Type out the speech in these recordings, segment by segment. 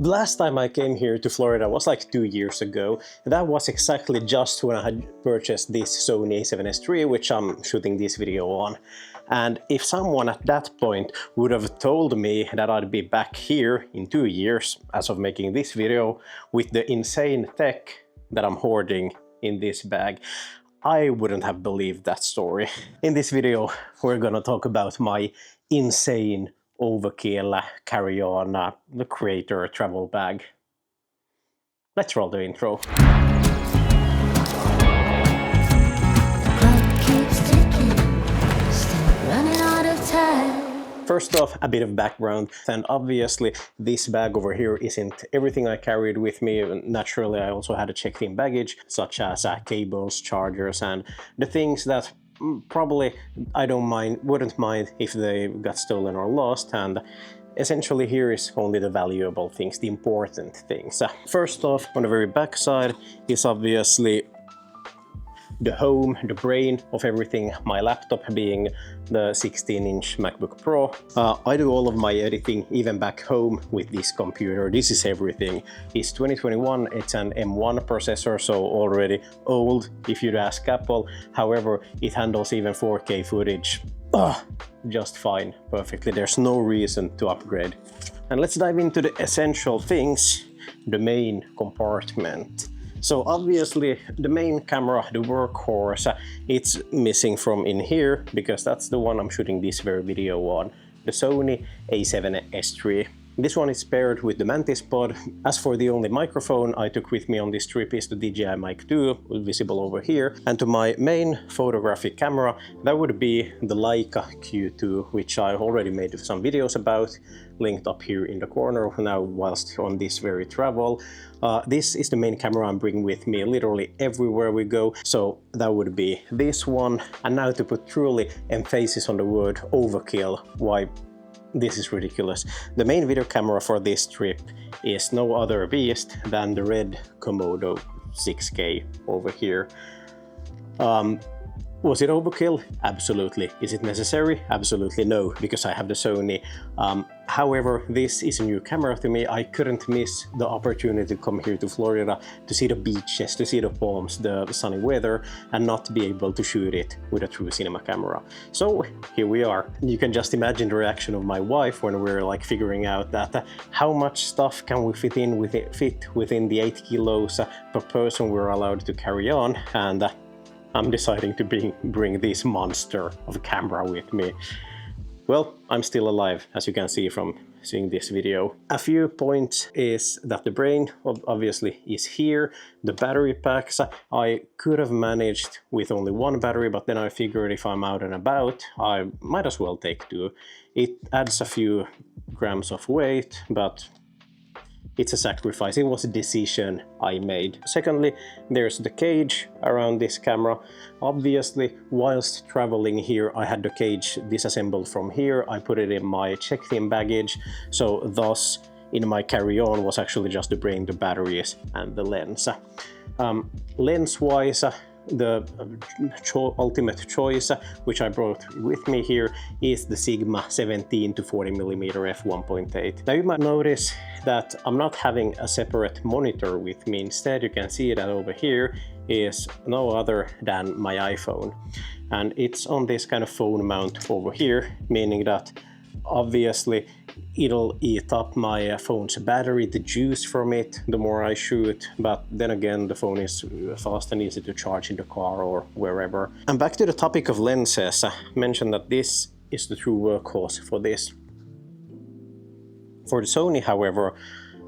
The last time I came here to Florida was like 2 years ago. That was exactly just when I had purchased this Sony a7S III, which I'm shooting this video on. And if someone at that point would have told me that I'd be back here in 2 years, as of making this video, with the insane tech that I'm hoarding in this bag, I wouldn't have believed that story. In this video, we're gonna talk about my insane Overkill carry-on the creator travel bag. Let's roll the intro. First off, a bit of background, and obviously this bag over here isn't everything I carried with me. Naturally, I also had a checked-in baggage, such as cables, chargers, and the things that probably I wouldn't mind if they got stolen or lost. And essentially here is only the valuable things, the important things. First off, on the very back side is obviously the home, the brain of everything, my laptop being the 16-inch MacBook Pro. I do all of my editing even back home with this computer. This is everything. It's 2021, it's an M1 processor, so already old if you'd ask Apple. However, it handles even 4K footage just fine, perfectly. There's no reason to upgrade. And let's dive into the essential things, the main compartment. So obviously the main camera, the workhorse, it's missing from in here because that's the one I'm shooting this very video on, the Sony a7S III. This one is paired with the Mantis Pod. As for the only microphone I took with me on this trip is the DJI Mic 2, visible over here. And to my main photographic camera, that would be the Leica Q2, which I already made some videos about, linked up here in the corner now whilst on this very travel. This is the main camera I'm bringing with me literally everywhere we go, so that would be this one. And now to put truly emphasis on the word overkill, why this is ridiculous. The main video camera for this trip is no other beast than the red Komodo 6K over here. Was it overkill? Absolutely. Is it necessary? Absolutely no, because I have the Sony. However, this is a new camera to me. I couldn't miss the opportunity to come here to Florida to see the beaches, to see the palms, the sunny weather, and not be able to shoot it with a true cinema camera. So here we are. You can just imagine the reaction of my wife when we're like figuring out that how much stuff can we fit within the 8 kilos per person we're allowed to carry on, and I'm deciding to bring this monster of a camera with me. Well, I'm still alive, as you can see from seeing this video. A few points is that the brain obviously is here. The battery packs, I could have managed with only one battery, but then I figured if I'm out and about, I might as well take two. It adds a few grams of weight, but it's a sacrifice. It was a decision I made. Secondly, there's the cage around this camera. Obviously, whilst traveling here, I had the cage disassembled from here. I put it in my checked-in baggage, so thus in my carry-on was actually just the brain, the batteries, and the lens. Lens-wise, the ultimate choice, which I brought with me here, is the Sigma 17 to 40mm f1.8. Now you might notice that I'm not having a separate monitor with me. Instead, you can see that over here is no other than my iPhone. And it's on this kind of phone mount over here, meaning that obviously it'll eat up my phone's battery, the juice from it, the more I shoot. But then again, the phone is fast and easy to charge in the car or wherever. And back to the topic of lenses, I mentioned that this is the true workhorse for this. For the Sony, however,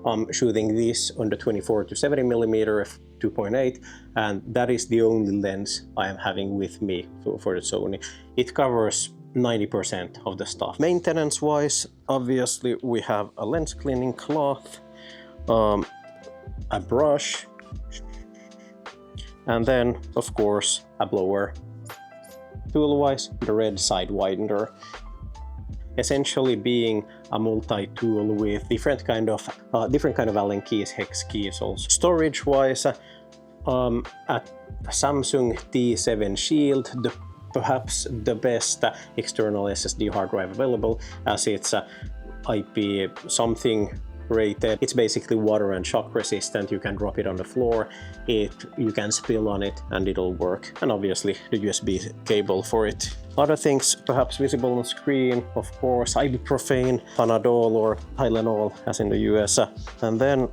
I'm shooting this on the 24 to 70mm f2.8, and that is the only lens I am having with me for the Sony. It covers 90% of the stuff. Maintenance wise, obviously we have a lens cleaning cloth, a brush, and then of course a blower. Tool wise, the red side widener. Essentially being a multi-tool with different kind of Allen keys, hex keys also. Storage wise, a Samsung T7 Shield, perhaps the best external SSD hard drive available, as it's IP something rated. It's basically water and shock resistant. You can drop it on the floor, you can spill on it and it'll work. And obviously the USB cable for it. Other things perhaps visible on screen, of course, ibuprofen, Panadol or Tylenol as in the US. And then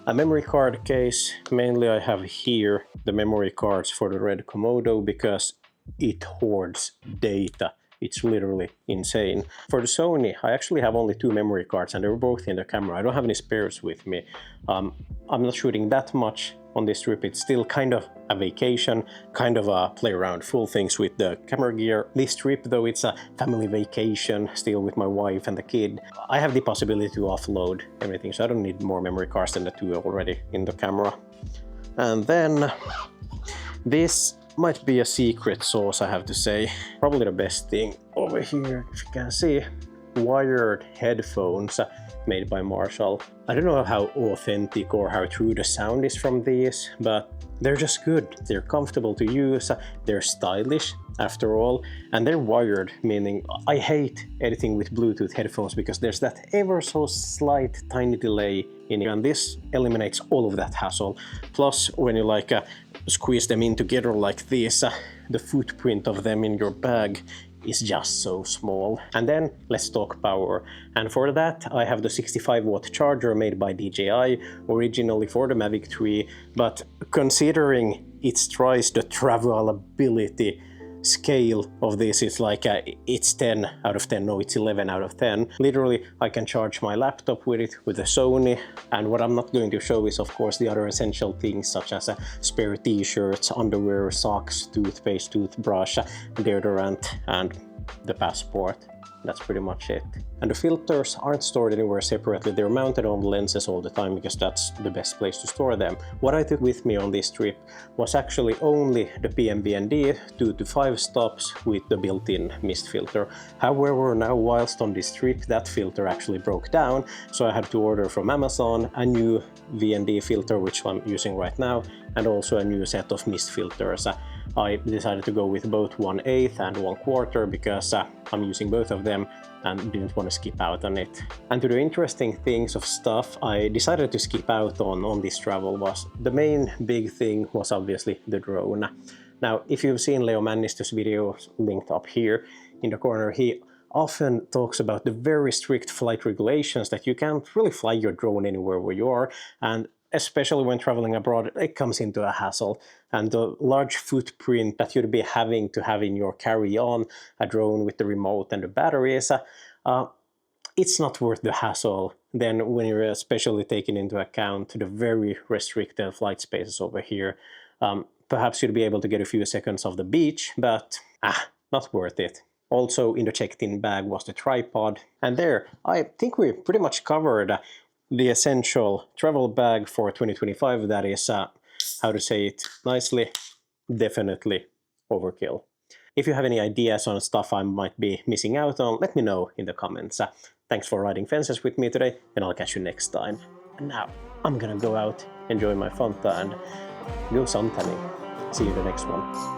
a memory card case. Mainly I have here the memory cards for the red Komodo because it hoards data. It's literally insane. For the Sony, I actually have only 2 memory cards and they're both in the camera. I don't have any spares with me. I'm not shooting that much on this trip. It's still kind of a vacation, kind of a play around, full things with the camera gear. This trip though, it's a family vacation, still with my wife and the kid. I have the possibility to offload everything, so I don't need more memory cards than the 2 already in the camera. And then this might be a secret sauce, I have to say. Probably the best thing over here, if you can see, wired headphones made by Marshall. I don't know how authentic or how true the sound is from these, but they're just good. They're comfortable to use, they're stylish after all, and they're wired, meaning I hate editing with Bluetooth headphones because there's that ever so slight tiny delay in it, and this eliminates all of that hassle. Plus, when you squeeze them in together like this, the footprint of them in your bag is just so small. And then let's talk power. And for that, I have the 65-watt charger made by DJI, originally for the Mavic 3, but considering it tries the travelability scale of this, it's it's 10 out of 10, no, it's 11 out of 10. Literally, I can charge my laptop with it, with a Sony, and what I'm not going to show is of course the other essential things such as spare t-shirts, underwear, socks, toothpaste, toothbrush, deodorant, and the passport. That's pretty much it. And the filters aren't stored anywhere separately, they're mounted on the lenses all the time because that's the best place to store them. What I took with me on this trip was actually only the PMBND 2 to 5 stops with the built-in mist filter. However, now whilst on this trip that filter actually broke down, so I had to order from Amazon a new VND filter, which I'm using right now, and also a new set of mist filters. I decided to go with both 1/8 and 1/4 because I'm using both of them and didn't want to skip out on it. And to the interesting things of stuff I decided to skip out on this travel was the main big thing was obviously the drone. Now, if you've seen Leo Mannister's videos linked up here in the corner, he often talks about the very strict flight regulations that you can't really fly your drone anywhere where you are, and especially when traveling abroad, it comes into a hassle. And the large footprint that you'd be having to have in your carry-on, a drone with the remote and the batteries, it's not worth the hassle then when you're especially taking into account the very restricted flight spaces over here. Perhaps you'd be able to get a few seconds of the beach, but not worth it. Also in the checked-in bag was the tripod. And there, I think we pretty much covered the essential travel bag for 2025. That is, how to say it nicely, definitely overkill. If you have any ideas on stuff I might be missing out on, let me know in the comments. Thanks for riding fences with me today, and I'll catch you next time. And now, I'm gonna go out, enjoy my Fanta, and go suntanning. See you in the next one.